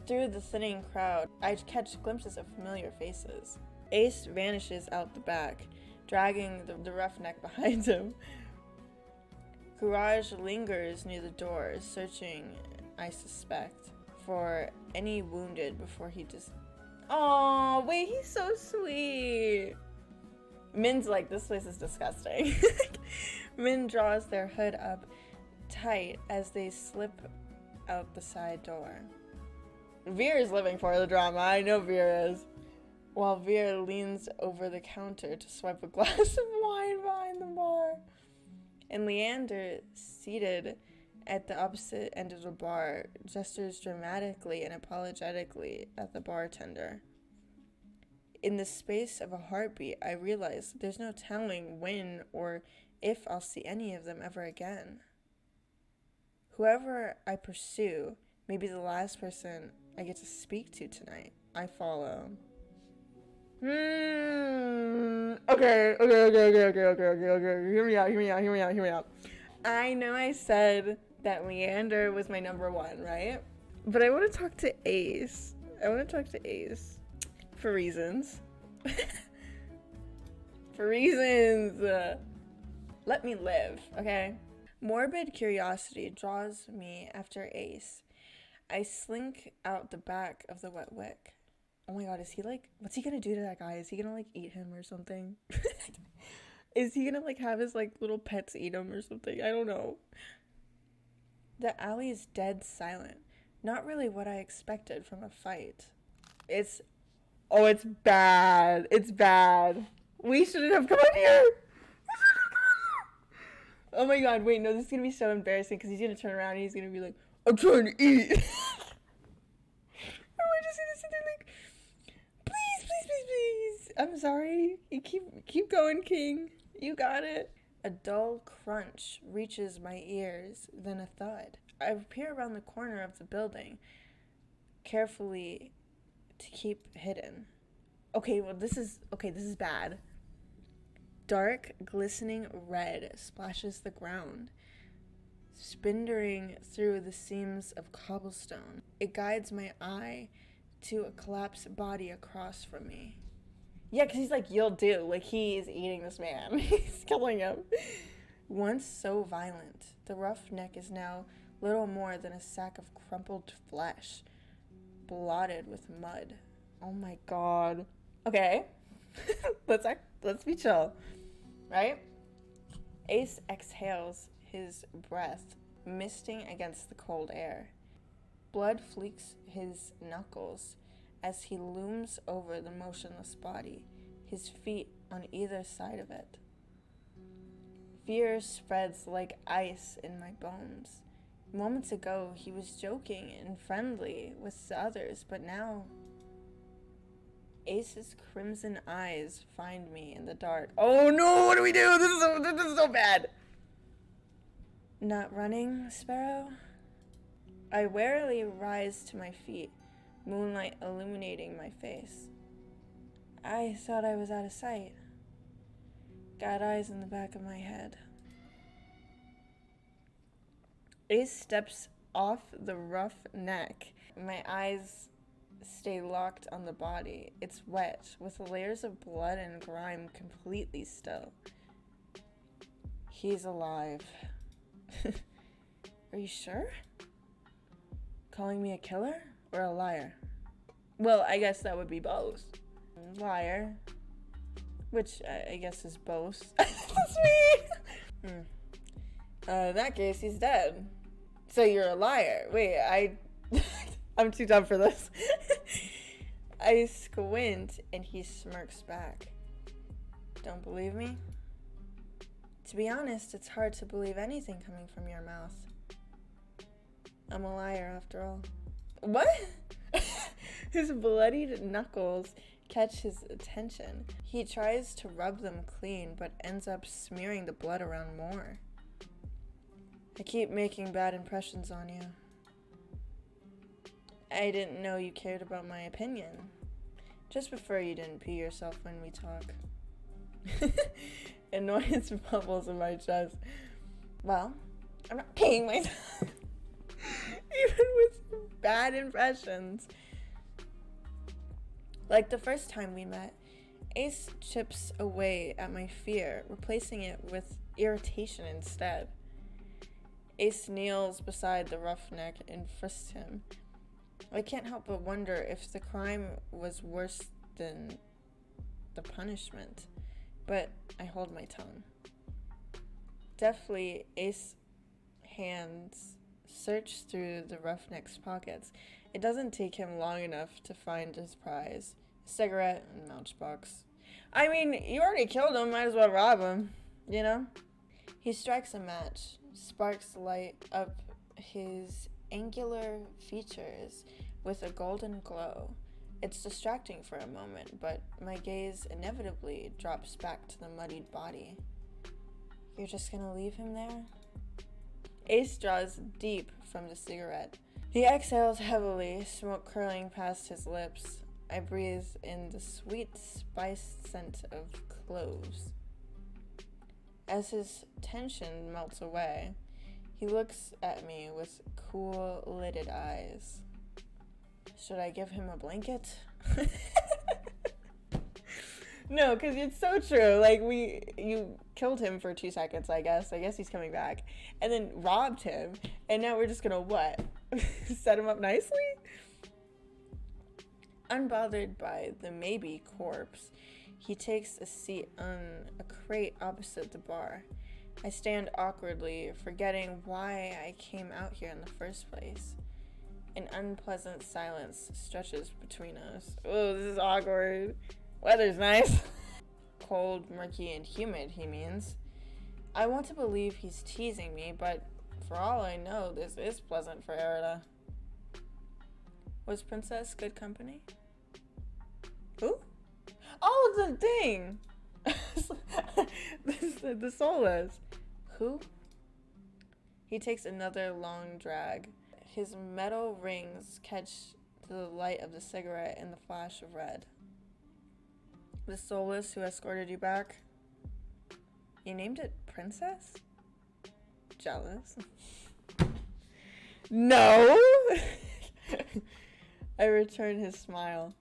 Through the thinning crowd, I catch glimpses of familiar faces. Ace vanishes out the back, dragging the roughneck behind him. Courage lingers near the door, searching, I suspect, for any wounded before he Oh, wait, he's so sweet. Min's like, this place is disgusting. Min draws their hood up tight as they slip out the side door. Veer is living for the drama. I know Veer is. While Veer leans over the counter to swipe a glass of wine behind the bar. And Leander, seated at the opposite end of the bar, gestures dramatically and apologetically at the bartender. In the space of a heartbeat, I realize there's no telling when or if I'll see any of them ever again. Whoever I pursue may be the last person I get to speak to tonight. I follow. Okay. Hear me out. I know I said that Leander was my number 1, right? But I want to talk to Ace. For reasons. Let me live, okay? Morbid curiosity draws me after Ace. I slink out the back of the wet wick. Oh my god, is he like, what's he gonna do to that guy? Is he gonna like eat him or something? Is he gonna like have his like little pets eat him or something? I don't know. The alley is dead silent. Not really what I expected from a fight. It's bad. It's bad. We shouldn't have come out here. Oh my god, wait, no, this is gonna be so embarrassing because he's gonna turn around and he's gonna be like, I'm trying to eat. And we're just gonna sit there like, please. I'm sorry. You keep going, King. You got it. A dull crunch reaches my ears, then a thud. I peer around the corner of the building, carefully to keep hidden. This is bad. Dark, glistening red splashes the ground, spindering through the seams of cobblestone. It guides my eye to a collapsed body across from me. Yeah, because he's like, you'll do. Like, he is eating this man. He's killing him. Once so violent, the roughneck is now little more than a sack of crumpled flesh, blotted with mud. Oh my god. Okay. Let's be chill. Right? Ace exhales his breath, misting against the cold air. Blood fleeks his knuckles as he looms over the motionless body, his feet on either side of it. Fear spreads like ice in my bones. Moments ago, he was joking and friendly with the others, but now Ace's crimson eyes find me in the dark. Oh no, what do we do? This is so bad. Not running, Sparrow? I warily rise to my feet, moonlight illuminating my face. I thought I was out of sight. Got eyes in the back of my head. Ace steps off the rough neck. My eyes stay locked on the body. It's wet, with layers of blood and grime completely still. He's alive. Are you sure? Calling me a killer or a liar? Well, I guess that would be both. Liar. Which I guess is both. That's me! In that case, he's dead. So you're a liar. Wait, I'm too dumb for this. I squint and he smirks back. Don't believe me? To be honest, it's hard to believe anything coming from your mouth. I'm a liar after all. What? His bloodied knuckles catch his attention. He tries to rub them clean, but ends up smearing the blood around more. I keep making bad impressions on you. I didn't know you cared about my opinion. Just prefer you didn't pee yourself when we talk. Annoyance bubbles in my chest. Well, I'm not peeing myself. Even with bad impressions. Like the first time we met, Ace chips away at my fear, replacing it with irritation instead. Ace kneels beside the roughneck and frisks him. I can't help but wonder if the crime was worse than the punishment, but I hold my tongue. Deftly, Ace's hands search through the roughneck's pockets. It doesn't take him long enough to find his prize, a cigarette and matchbox. I mean, you already killed him, might as well rob him, you know? He strikes a match. Sparks light up his angular features with a golden glow. It's distracting for a moment, but my gaze inevitably drops back to the muddied body. You're just gonna leave him there? Ace draws deep from the cigarette. He exhales heavily, smoke curling past his lips. I breathe in the sweet, spiced scent of cloves. As his tension melts away, he looks at me with cool-lidded eyes. Should I give him a blanket? No, because it's so true. Like, you killed him for 2 seconds, I guess. I guess he's coming back. And then robbed him. And now we're just gonna what? Set him up nicely? Unbothered by the maybe corpse, he takes a seat on a crate opposite the bar. I stand awkwardly, forgetting why I came out here in the first place. An unpleasant silence stretches between us. Oh, this is awkward. Weather's nice. Cold, murky, and humid, he means. I want to believe he's teasing me, but for all I know, this is pleasant for Erida. Was Princess good company? Who? Oh, the thing! The soulless. Who? He takes another long drag. His metal rings catch the light of the cigarette in the flash of red. The soulless who escorted you back? You named it Princess? Jealous? No! I return his smile.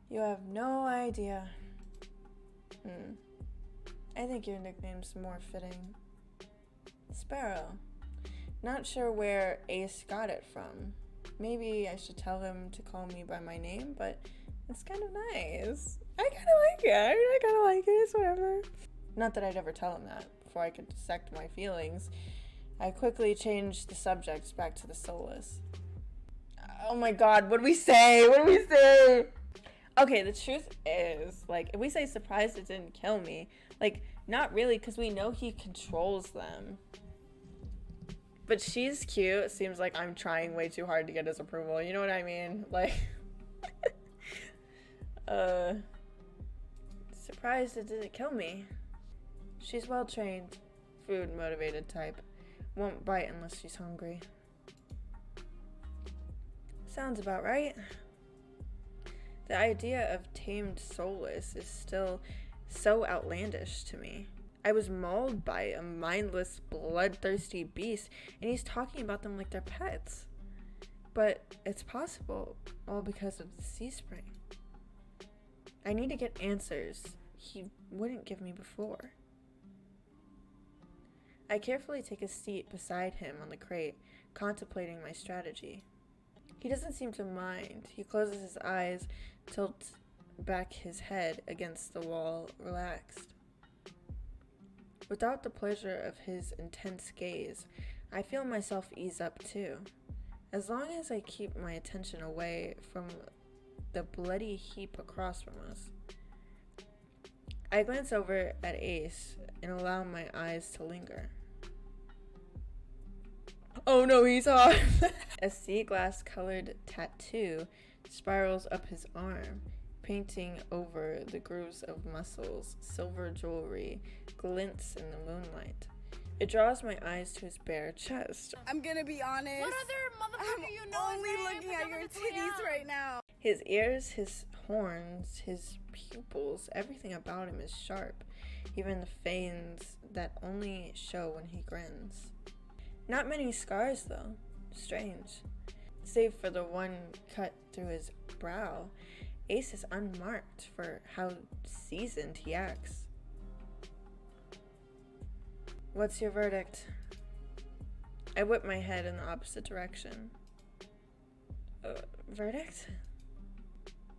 You have no idea. I think your nickname's more fitting. Sparrow. Not sure where Ace got it from. Maybe I should tell him to call me by my name, but it's kind of nice. I kind of like it. I kind of like it. It's whatever. Not that I'd ever tell him that before I could dissect my feelings. I quickly changed the subject back to the soulless. Oh my god, what do we say? What do we say? Okay, the truth is, like, if we say surprised it didn't kill me, like, not really, because we know he controls them. But she's cute. It seems like I'm trying way too hard to get his approval. You know what I mean? Like, surprised it didn't kill me. She's well trained, food motivated type. Won't bite unless she's hungry. Sounds about right. The idea of tamed soulless is still so outlandish to me. I was mauled by a mindless, bloodthirsty beast, and he's talking about them like they're pets. But it's possible, all because of the sea spring. I need to get answers he wouldn't give me before. I carefully take a seat beside him on the crate, contemplating my strategy. He doesn't seem to mind. He closes his eyes, tilts back his head against the wall, relaxed. Without the pleasure of his intense gaze, I feel myself ease up too. As long as I keep my attention away from the bloody heap across from us. I glance over at Ace and allow my eyes to linger. Oh no, he's off! A sea glass colored tattoo spirals up his arm, painting over the grooves of muscles. Silver jewelry glints in the moonlight. It draws my eyes to his bare chest. I'm gonna be honest. What other motherfucker I'm you know? only looking at your titties right now. His ears, his horns, his pupils, everything about him is sharp, even the fangs that only show when he grins. Not many scars, though. Strange. Save for the one cut through his brow, Ace is unmarked for how seasoned he acts. What's your verdict? I whip my head in the opposite direction. Verdict?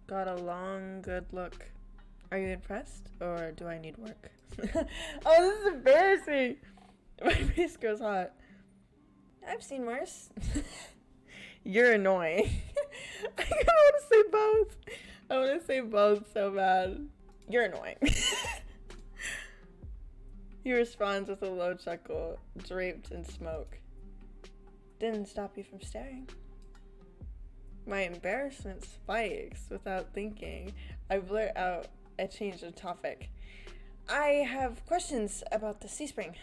Got a long, good look. Are you impressed, or do I need work? Oh, this is embarrassing! My face goes hot. I've seen worse. You're annoying. I kind of want to say both. I want to say both so bad. You're annoying. He responds with a low chuckle, draped in smoke. Didn't stop you from staring. My embarrassment spikes without thinking. I blurt out a change of topic. I have questions about the sea spring.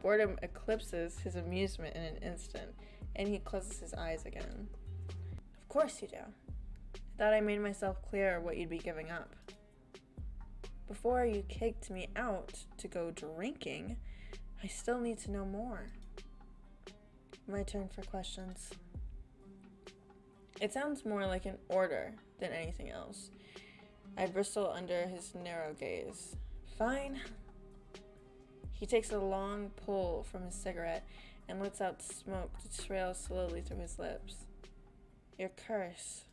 Boredom eclipses his amusement in an instant, and he closes his eyes again. Of course you do. I thought I made myself clear what you'd be giving up. Before you kicked me out to go drinking, I still need to know more. My turn for questions. It sounds more like an order than anything else. I bristle under his narrow gaze. Fine. He takes a long pull from his cigarette and lets out smoke to trail slowly through his lips. Your curse.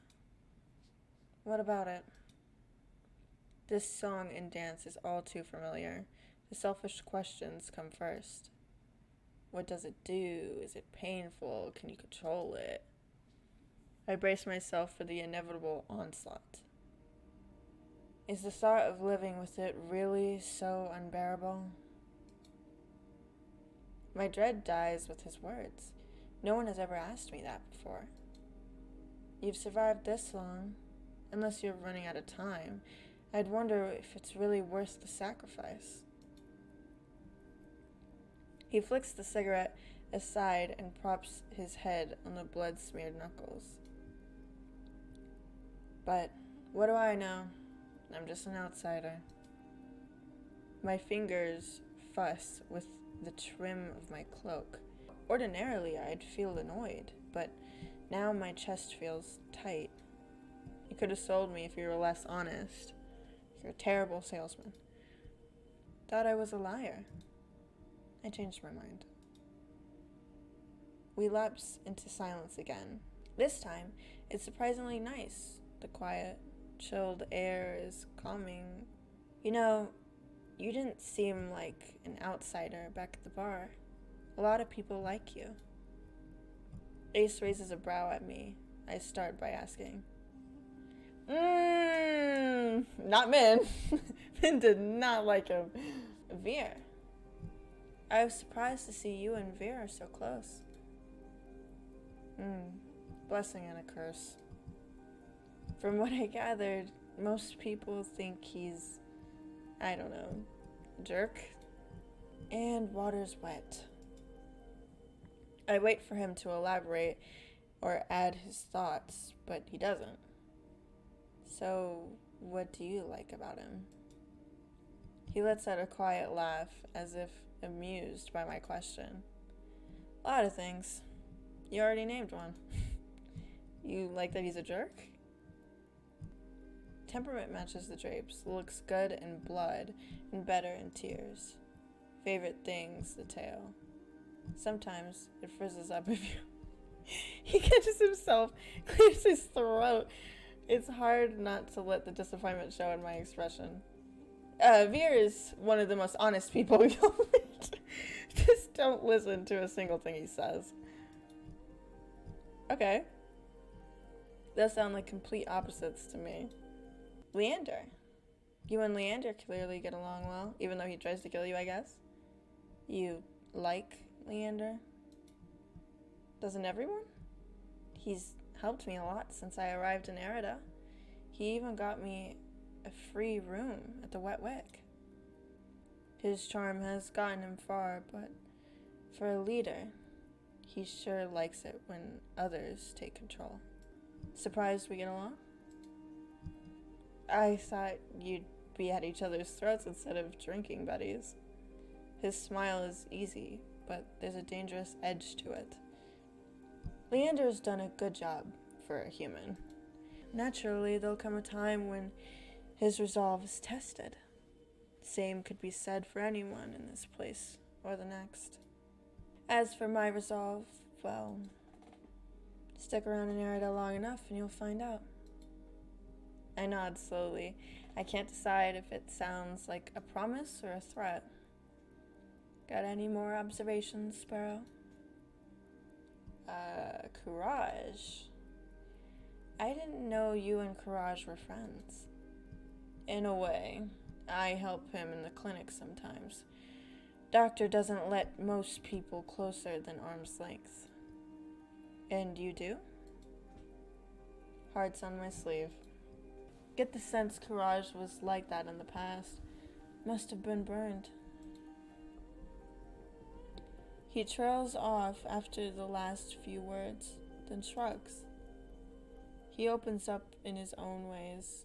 What about it? This song and dance is all too familiar. The selfish questions come first. What does it do? Is it painful? Can you control it? I brace myself for the inevitable onslaught. Is the thought of living with it really so unbearable? My dread dies with his words. No one has ever asked me that before. You've survived this long. Unless you're running out of time, I'd wonder if it's really worth the sacrifice. He flicks the cigarette aside and props his head on the blood-smeared knuckles. But what do I know? I'm just an outsider. My fingers fuss with the trim of my cloak. Ordinarily, I'd feel annoyed, but now my chest feels tight. You could have sold me if you were less honest. You're a terrible salesman. Thought I was a liar. I changed my mind. We lapse into silence again. This time, it's surprisingly nice. The quiet, chilled air is calming. You know, you didn't seem like an outsider back at the bar. A lot of people like you. Ace raises a brow at me. I start by asking. Not Min. Min did not like him. Veer. I was surprised to see you and Veer so close. Blessing and a curse. From what I gathered, most people think he's, I don't know, a jerk. And water's wet. I wait for him to elaborate or add his thoughts, but he doesn't. So, what do you like about him? He lets out a quiet laugh, as if amused by my question. A lot of things. You already named one. You like that he's a jerk? Temperament matches the drapes, looks good in blood and better in tears. Favorite things, the tail. Sometimes it frizzes up if you... He catches himself, clears his throat. It's hard not to let the disappointment show in my expression. Veer is one of the most honest people you'll meet. Just don't listen to a single thing he says. Okay. Those sound like complete opposites to me. Leander. You and Leander clearly get along well, even though he tries to kill you, I guess. You like Leander? Doesn't everyone? He's helped me a lot since I arrived in Arida. He even got me a free room at the Wet Wick. His charm has gotten him far, but for a leader, he sure likes it when others take control. Surprised we get along? I thought you'd be at each other's throats instead of drinking buddies. His smile is easy, but there's a dangerous edge to it. Leander's done a good job for a human. Naturally, there'll come a time when his resolve is tested. Same could be said for anyone in this place or the next. As for my resolve, well, stick around in Arida long enough and you'll find out. I nod slowly. I can't decide if it sounds like a promise or a threat. Got any more observations, Sparrow? Courage. I didn't know you and Courage were friends. In a way, I help him in the clinic sometimes. Doctor doesn't let most people closer than arm's length. And you do? Heart's on my sleeve. Get the sense Courage was like that in the past. Must have been burned. He trails off after the last few words, then shrugs. He opens up in his own ways,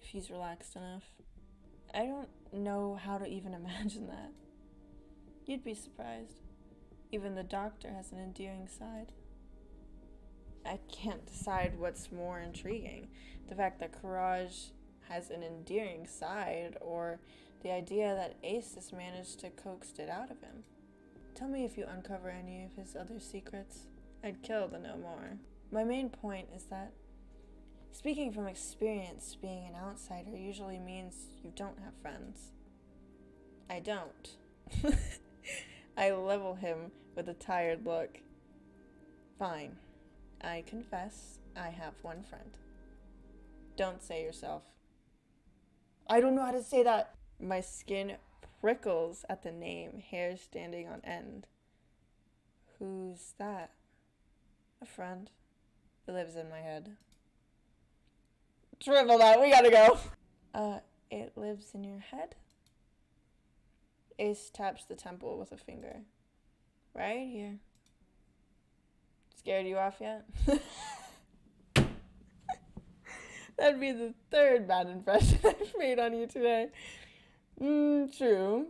if he's relaxed enough. I don't know how to even imagine that. You'd be surprised. Even the doctor has an endearing side. I can't decide what's more intriguing. The fact that Courage has an endearing side, or the idea that Ace has managed to coax it out of him. Tell me if you uncover any of his other secrets. I'd kill to know more. My main point is that speaking from experience, being an outsider usually means you don't have friends. I don't. I level him with a tired look. Fine. I confess I have one friend. Don't say yourself. I don't know how to say that. My skin prickles at the name, hair standing on end. Who's that? A friend. It lives in my head. Triple that, we gotta go. It lives in your head? Ace taps the temple with a finger. Right here. Scared you off yet? That'd be the third bad impression I've made on you today. True.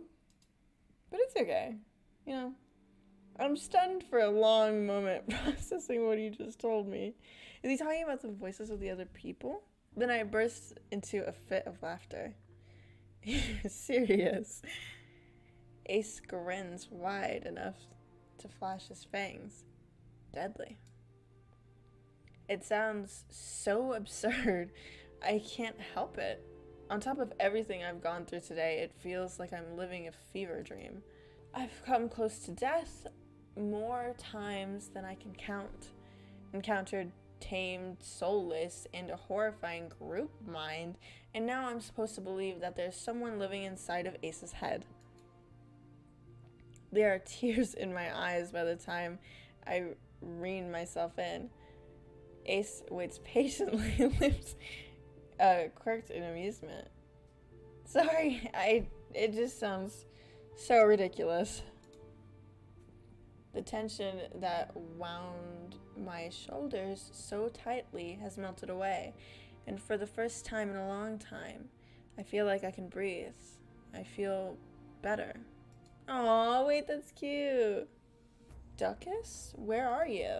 But it's okay. You know, I'm stunned for a long moment processing what he just told me. Is he talking about the voices of the other people? Then I burst into a fit of laughter. You're serious. Ace grins wide enough to flash his fangs. Deadly. It sounds so absurd, I can't help it. On top of everything I've gone through today, it feels like I'm living a fever dream. I've come close to death more times than I can count. Encountered tamed, soulless, and a horrifying group mind, and now I'm supposed to believe that there's someone living inside of Ace's head. There are tears in my eyes by the time I rein myself in. Ace waits patiently, lips quirked in amusement. Sorry, it just sounds so ridiculous. The tension that wound my shoulders so tightly has melted away, and for the first time in a long time, I feel like I can breathe. I feel better. Aw, wait, that's cute. Duckus, where are you?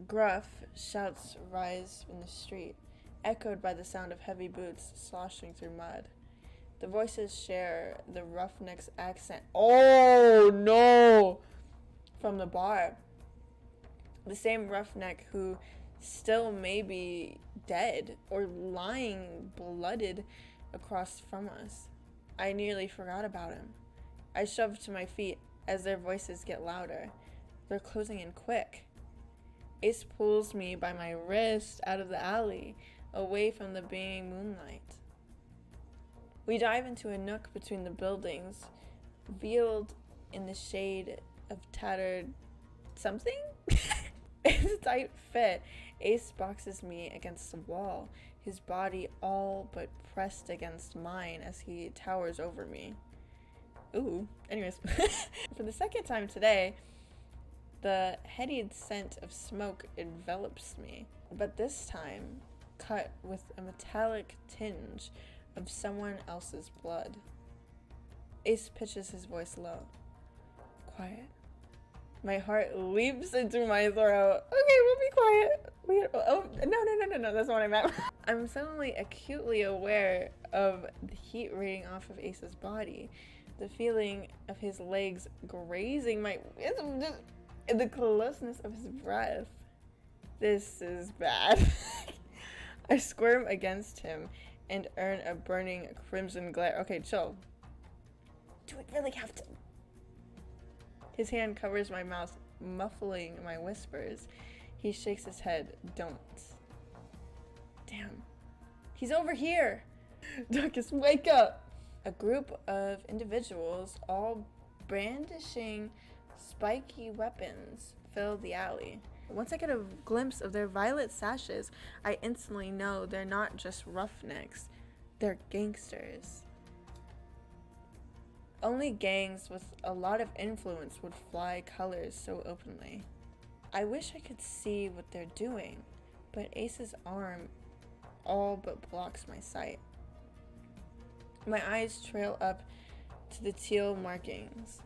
Gruff shouts rise in the street, echoed by the sound of heavy boots sloshing through mud. The voices share the roughneck's accent. Oh no! From the bar. The same roughneck who still may be dead or lying blooded across from us. I nearly forgot about him. I shove to my feet as their voices get louder. They're closing in quick. Ace pulls me by my wrist out of the alley, away from the beaming moonlight. We dive into a nook between the buildings, veiled in the shade of tattered something? It's a tight fit. Ace boxes me against the wall, his body all but pressed against mine as he towers over me. Ooh, anyways. For the second time today, the heady scent of smoke envelops me, but this time cut with a metallic tinge of someone else's blood. Ace pitches his voice low. Quiet. My heart leaps into my throat. Okay, we'll be quiet. No, that's not what I meant. I'm suddenly acutely aware of the heat radiating off of Ace's body. The feeling of his legs grazing the closeness of his breath. This is bad. I squirm against him and earn a burning crimson glare. Okay, chill. Do we really have to? His hand covers my mouth, muffling my whispers. He shakes his head. Don't. Damn. He's over here. Duckus, wake up. A group of individuals, all brandishing spiky weapons, fill the alley. Once I get a glimpse of their violet sashes, I instantly know they're not just roughnecks, they're gangsters. Only gangs with a lot of influence would fly colors so openly. I wish I could see what they're doing, but Ace's arm all but blocks my sight. My eyes trail up to the teal markings.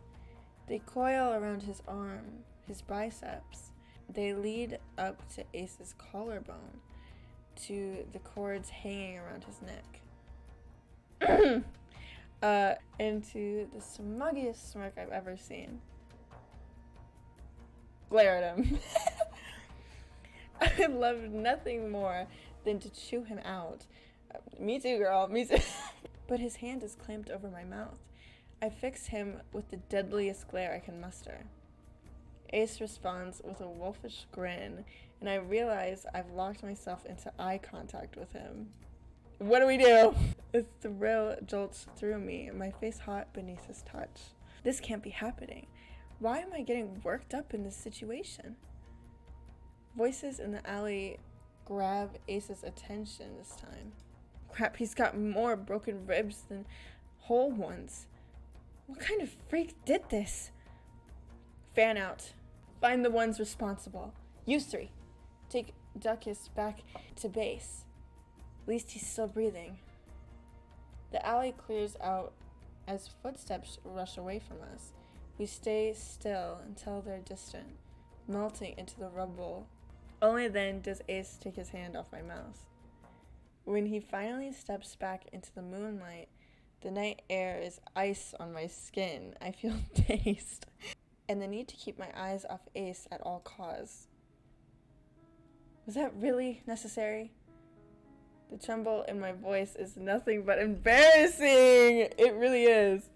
They coil around his arm, his biceps. They lead up to Ace's collarbone, to the cords hanging around his neck. Into the smuggiest smirk I've ever seen. Glare at him. I would love nothing more than to chew him out. Me too, girl, me too. But his hand is clamped over my mouth. I fix him with the deadliest glare I can muster. Ace responds with a wolfish grin, and I realize I've locked myself into eye contact with him. What do we do? A thrill jolts through me, my face hot beneath his touch. This can't be happening. Why am I getting worked up in this situation? Voices in the alley grab Ace's attention this time. Crap, he's got more broken ribs than whole ones. What kind of freak did this? Fan out. Find the ones responsible. You three. Take Duckus back to base. At least he's still breathing. The alley clears out as footsteps rush away from us. We stay still until they're distant, melting into the rubble. Only then does Ace take his hand off my mouth. When he finally steps back into the moonlight, the night air is ice on my skin. I feel dazed, and the need to keep my eyes off Ace at all costs. Was that really necessary? The tremble in my voice is nothing but embarrassing. It really is.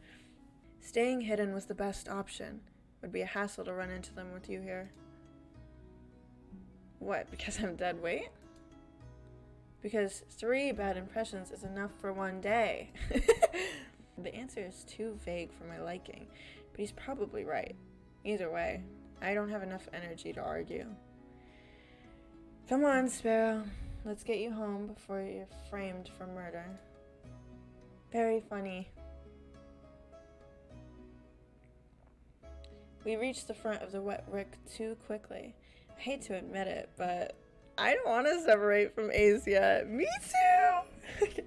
Staying hidden was the best option. Would be a hassle to run into them with you here. What, because I'm dead weight? Because 3 bad impressions is enough for one day. The answer is too vague for my liking, but he's probably right. Either way, I don't have enough energy to argue. Come on, Sparrow. Let's get you home before you're framed for murder. Very funny. We reached the front of the wet rick too quickly. I hate to admit it, but I don't want to separate from Ace yet. Me too!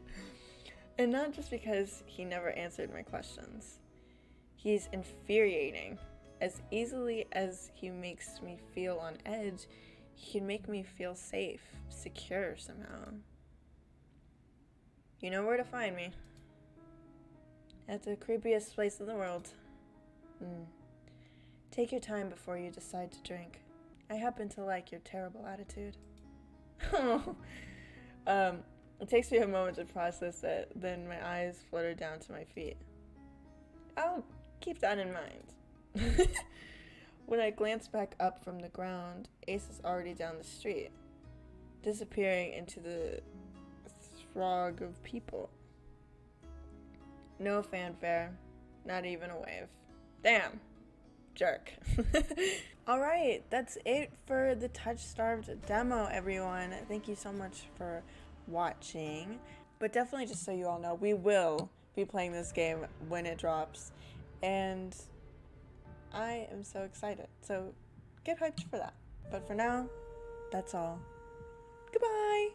And not just because he never answered my questions. He's infuriating. As easily as he makes me feel on edge, he can make me feel safe, secure somehow. You know where to find me. At the creepiest place in the world. Take your time before you decide to drink. I happen to like your terrible attitude. It takes me a moment to process it, then my eyes flutter down to my feet. I'll keep that in mind. When I glance back up from the ground, Ace is already down the street, disappearing into the throng of people. No fanfare, not even a wave. Damn. Jerk. Alright, that's it for the TOUCHSTARVED demo, everyone. Thank you so much for watching. But definitely, just so you all know, we will be playing this game when it drops. And I am so excited. So get hyped for that. But for now, that's all. Goodbye!